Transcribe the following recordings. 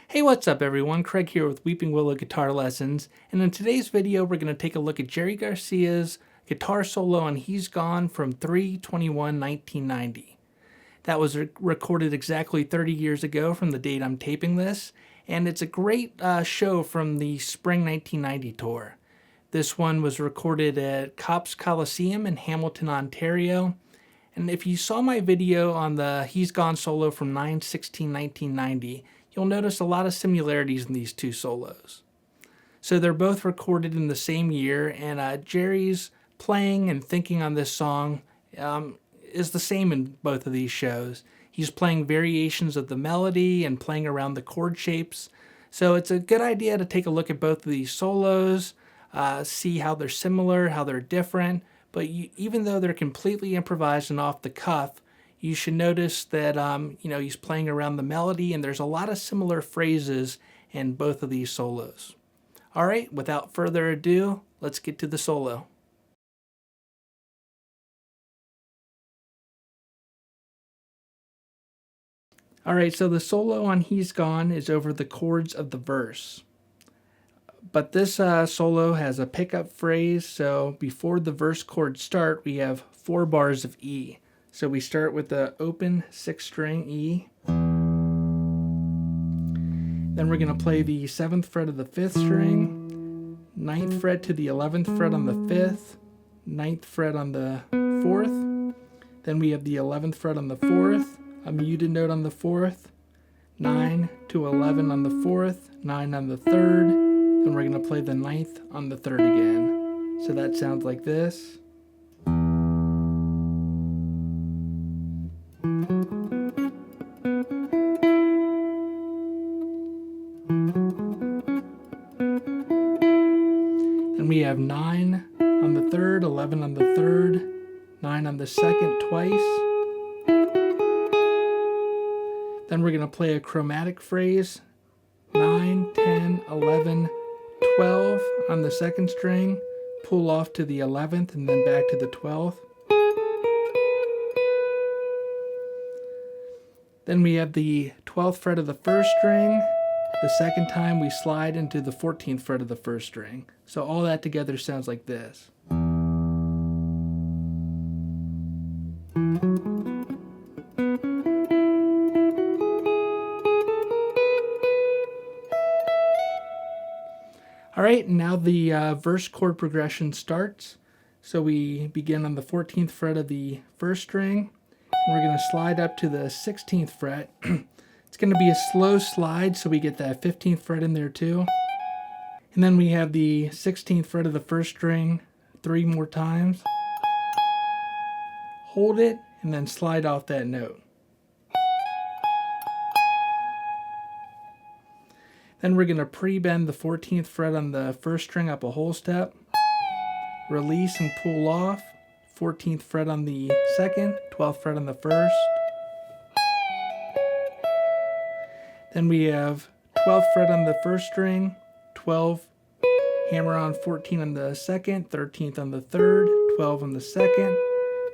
Hey, what's up everyone? Craig here with Weeping Willow Guitar Lessons, and in today's video we're going to take a look at Jerry Garcia's guitar solo on He's Gone from 3/21/1990. That was recorded exactly 30 years ago from the date I'm taping this, and it's a great show from the spring 1990 tour. This one was recorded at Copps Coliseum in Hamilton, Ontario, and if you saw my video on the He's Gone solo from 9/16/1990, you'll notice a lot of similarities in these two solos. So they're both recorded in the same year, and Jerry's playing and thinking on this song is the same in both of these shows. He's playing variations of the melody and playing around the chord shapes. So it's a good idea to take a look at both of these solos, see how they're similar, how they're different, but even though they're completely improvised and off the cuff, you should notice that he's playing around the melody, and there's a lot of similar phrases in both of these solos. All right, without further ado, let's get to the solo. All right, so the solo on He's Gone is over the chords of the verse. But this solo has a pickup phrase, so before the verse chords start, we have 4 bars of E. So we start with the open 6th string E. Then we're going to play the 7th fret of the 5th string, 9th fret to the 11th fret on the 5th, 9th fret on the 4th. Then we have the 11th fret on the 4th, a muted note on the 4th, 9 to 11 on the 4th, 9 on the 3rd. Then we're going to play the 9th on the 3rd again. So that sounds like this. Then we have 9 on the 3rd, 11 on the 3rd, 9 on the 2nd twice. Then we're going to play a chromatic phrase, 9, 10, 11, 12 on the 2nd string, pull off to the 11th and then back to the 12th. Then we have the 12th fret of the 1st string. The second time we slide into the 14th fret of the 1st string. So all that together sounds like this. Alright, now the verse chord progression starts. So we begin on the 14th fret of the 1st string. And we're going to slide up to the 16th fret. It's going to be a slow slide, so we get that 15th fret in there too. And then we have the 16th fret of the 1st string 3 more times. Hold it, and then slide off that note. Then we're going to pre-bend the 14th fret on the 1st string up a whole step. Release and pull off. 14th fret on the 2nd, 12th fret on the 1st. Then we have 12th fret on the 1st string, 12, hammer on 14 on the 2nd, 13th on the 3rd, 12 on the 2nd.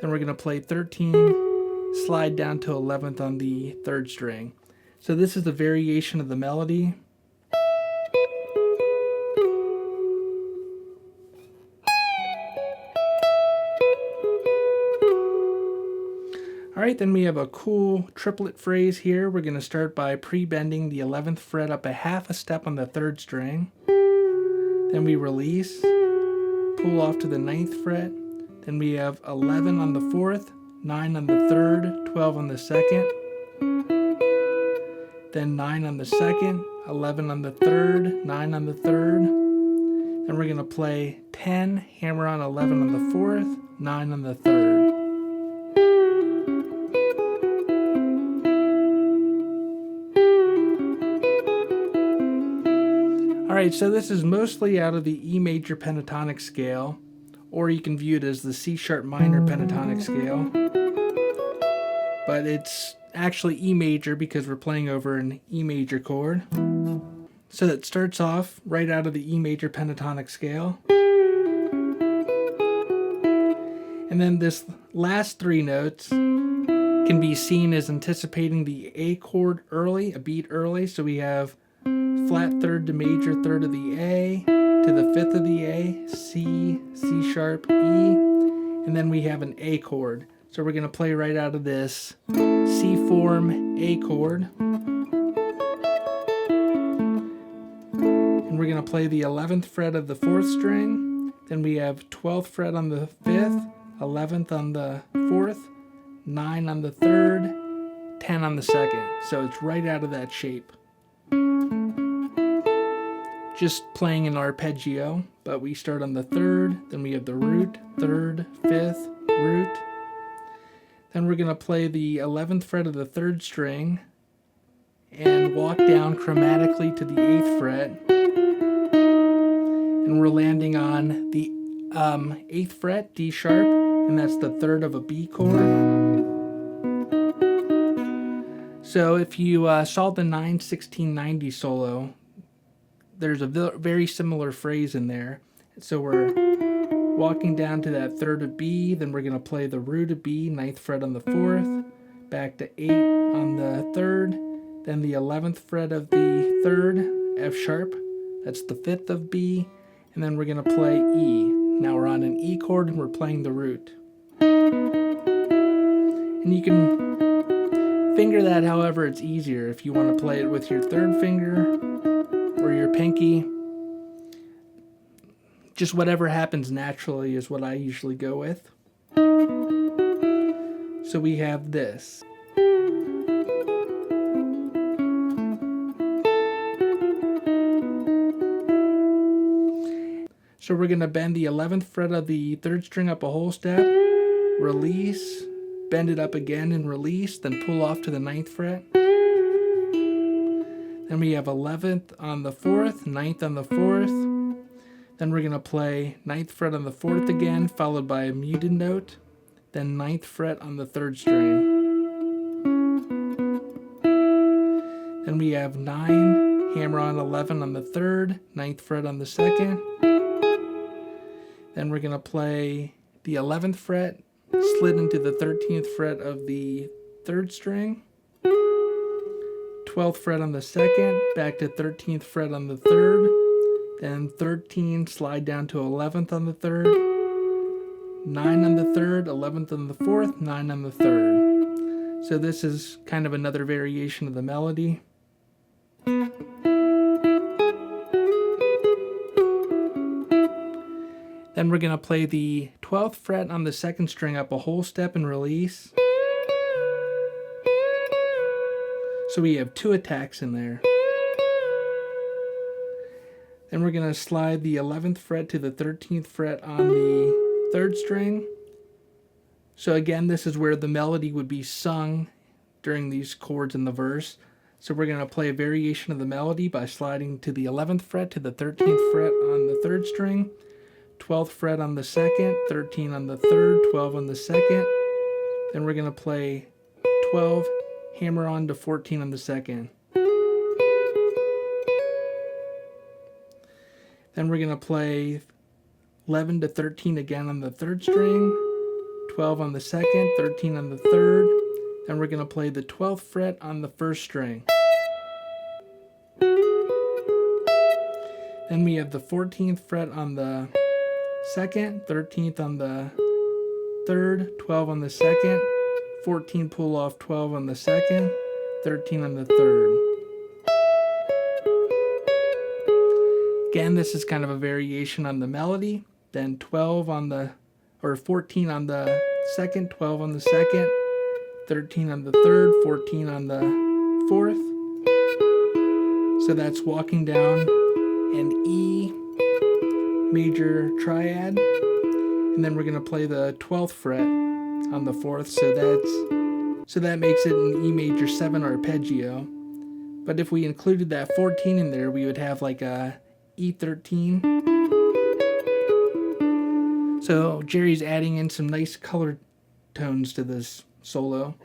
Then we're going to play 13, slide down to 11th on the 3rd string. So this is a variation of the melody. Alright, then we have a cool triplet phrase here. We're going to start by pre-bending the 11th fret up a half a step on the 3rd string. Then we release, pull off to the 9th fret. Then we have 11 on the 4th, 9 on the 3rd, 12 on the 2nd. Then 9 on the 2nd, 11 on the 3rd, 9 on the 3rd. Then we're going to play 10, hammer on 11 on the 4th, 9 on the 3rd. Alright, so this is mostly out of the E major pentatonic scale, or you can view it as the C sharp minor pentatonic scale. But it's actually E major because we're playing over an E major chord. So it starts off right out of the E major pentatonic scale. And then this last 3 notes can be seen as anticipating the A chord early, a beat early. So we have flat 3rd to major 3rd of the A, to the 5th of the A, C, C sharp, E, and then we have an A chord. So we're going to play right out of this C form A chord. And we're going to play the 11th fret of the 4th string. Then we have 12th fret on the 5th, 11th on the 4th, 9 on the 3rd, 10 on the 2nd. So it's right out of that shape. Just playing an arpeggio, but we start on the 3rd, then we have the root, 3rd, 5th, root. Then we're going to play the 11th fret of the 3rd string and walk down chromatically to the 8th fret. And we're landing on the 8th fret, D sharp, and that's the 3rd of a B chord. So if you saw the 9-16-90 solo, there's a very similar phrase in there. So we're walking down to that 3rd of B, then we're going to play the root of B, 9th fret on the 4th, back to 8 on the 3rd, then the 11th fret of the 3rd, F sharp, that's the 5th of B, and then we're going to play E. Now we're on an E chord and we're playing the root. And you can finger that however it's easier. If you want to play it with your 3rd finger, or your pinky, just whatever happens naturally is what I usually go with. So we have this. So we're going to bend the 11th fret of the 3rd string up a whole step, release, bend it up again and release, then pull off to the 9th fret. Then we have 11th on the 4th, 9th on the 4th. Then we're going to play 9th fret on the 4th again, followed by a muted note. Then 9th fret on the 3rd string. Then we have 9, hammer on 11 on the 3rd, 9th fret on the 2nd. Then we're going to play the 11th fret, slid into the 13th fret of the 3rd string. 12th fret on the 2nd, back to 13th fret on the 3rd, then 13, slide down to 11th on the 3rd, 9 on the 3rd, 11th on the 4th, 9 on the 3rd. So this is kind of another variation of the melody. Then we're going to play the 12th fret on the 2nd string up a whole step and release. So we have 2 attacks in there. Then we're going to slide the 11th fret to the 13th fret on the 3rd string. So again, this is where the melody would be sung during these chords in the verse. So we're going to play a variation of the melody by sliding to the 11th fret to the 13th fret on the 3rd string, 12th fret on the 2nd, 13 on the 3rd, 12 on the 2nd. Then we're going to play 12, hammer on to 14 on the 2nd. Then we're going to play 11 to 13 again on the 3rd string, 12 on the second, 13 on the third. Then we're going to play the 12th fret on the first string. Then we have the 14th fret on the second, 13th on the third, 12 on the second, 14 pull off, 12 on the second, 13 on the third. Again, this is kind of a variation on the melody. Then 12 on the, or 14 on the second, 12 on the second, 13 on the third, 14 on the fourth. So that's walking down an E major triad. And then we're going to play the 12th fret on the fourth. So that makes it an E major 7 arpeggio. But if we included that 14 in there, we would have like a E13. So Jerry's adding in some nice color tones to this solo.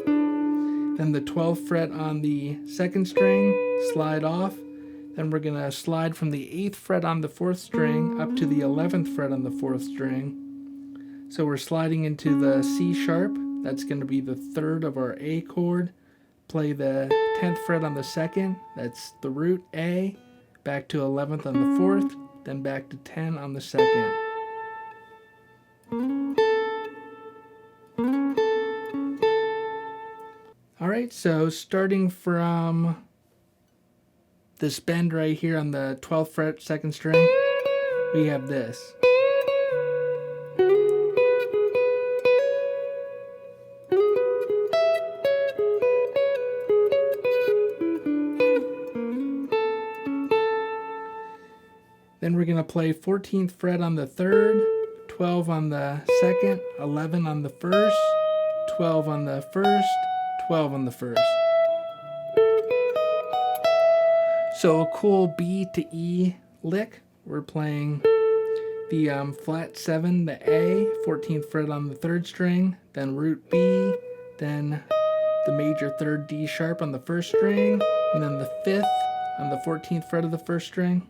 Then the 12th fret on the second string, slide off. Then we're going to slide from the 8th fret on the 4th string up to the 11th fret on the 4th string. So we're sliding into the C sharp. That's going to be the third of our A chord. Play the 10th fret on the second. That's the root A. Back to 11th on the 4th. Then back to 10 on the second. Alright, so starting from this bend right here on the 12th fret, second string, we have this. Then we're going to play 14th fret on the third, 12 on the second, 11 on the first, 12 on the first, 12 on the first. So a cool B to E lick. We're playing the flat 7, the A, 14th fret on the third string, then root B, then the major third D sharp on the first string, and then the 5th on the 14th fret of the first string.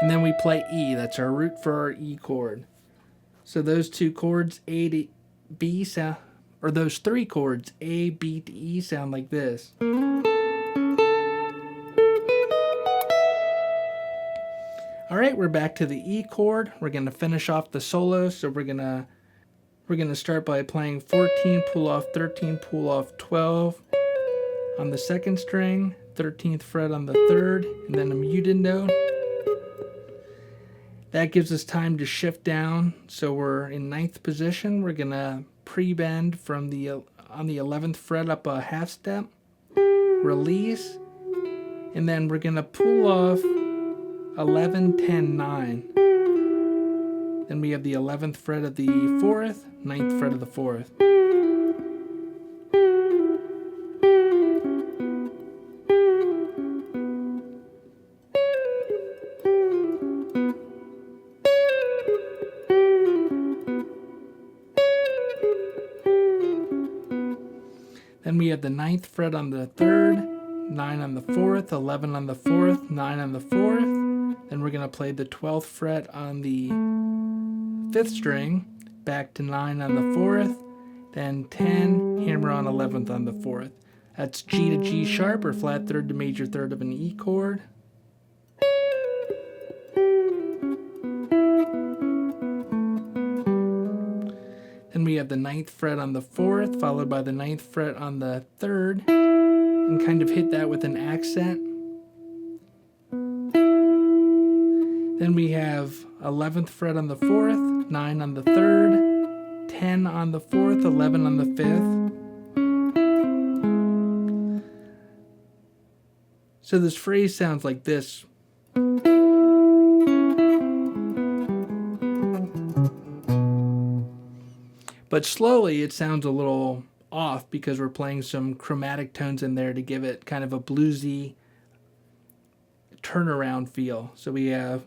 And then we play E. That's our root for our E chord. So those two chords, A to B, sound, or those three chords, A, B to E, sound like this. Alright, we're back to the E chord. We're going to finish off the solo. So we're gonna start by playing 14, pull off, 13, pull off, 12 on the second string, 13th fret on the third, and then a muted note. That gives us time to shift down. So we're in 9th position. We're gonna pre-bend from on the 11th fret up a half step, release, and then we're gonna pull off 11, 10, 9. Then we have the 11th fret of the 4th, 9th fret of the 4th. Then we have the 9th fret on the 3rd, 9 on the 4th, 11 on the 4th, 9 on the 4th. Then we're going to play the 12th fret on the 5th string, back to 9 on the 4th, then 10, hammer on 11th on the 4th. That's G to G sharp, or flat third to major third of an E chord. Then we have the 9th fret on the 4th, followed by the 9th fret on the 3rd, and kind of hit that with an accent. Then we have 11th fret on the 4th, 9 on the 3rd, 10 on the 4th, 11 on the 5th. So this phrase sounds like this. But slowly it sounds a little off because we're playing some chromatic tones in there to give it kind of a bluesy turnaround feel. So we have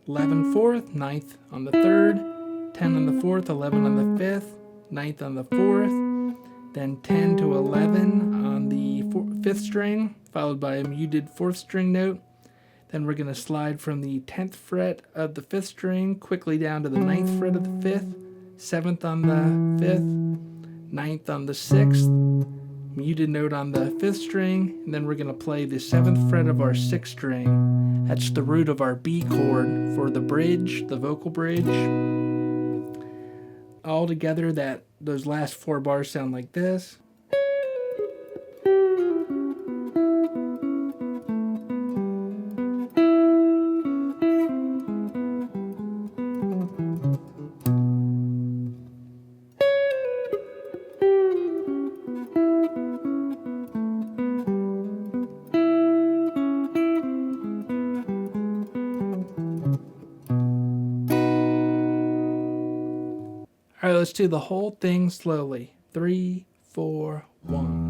11 4th, 9th on the 3rd, 10 on the 4th, 11 on the 5th, 9th on the 4th, then 10 to 11 on the 5th string, followed by a muted 4th string note, Then we're going to slide from the 10th fret of the 5th string quickly down to the 9th fret of the 5th, 7th on the 5th, 9th on the 6th, muted note on the 5th string, and then we're going to play the 7th fret of our 6th string. That's the root of our B chord for the bridge, the vocal bridge. All together, those last 4 bars sound like this. All right, let's do the whole thing slowly. 3, 4, 1.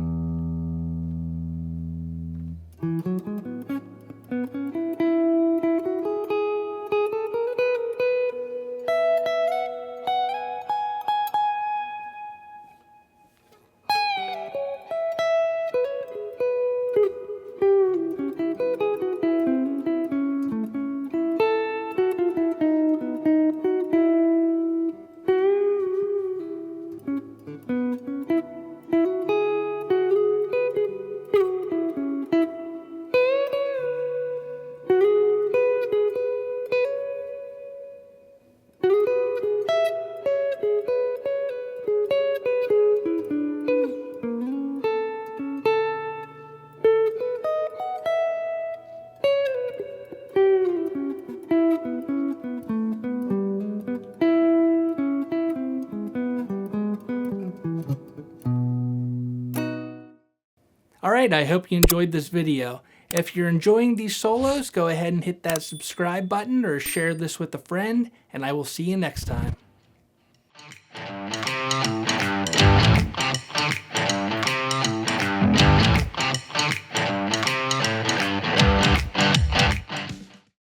Alright, I hope you enjoyed this video. If you're enjoying these solos, go ahead and hit that subscribe button or share this with a friend, and I will see you next time.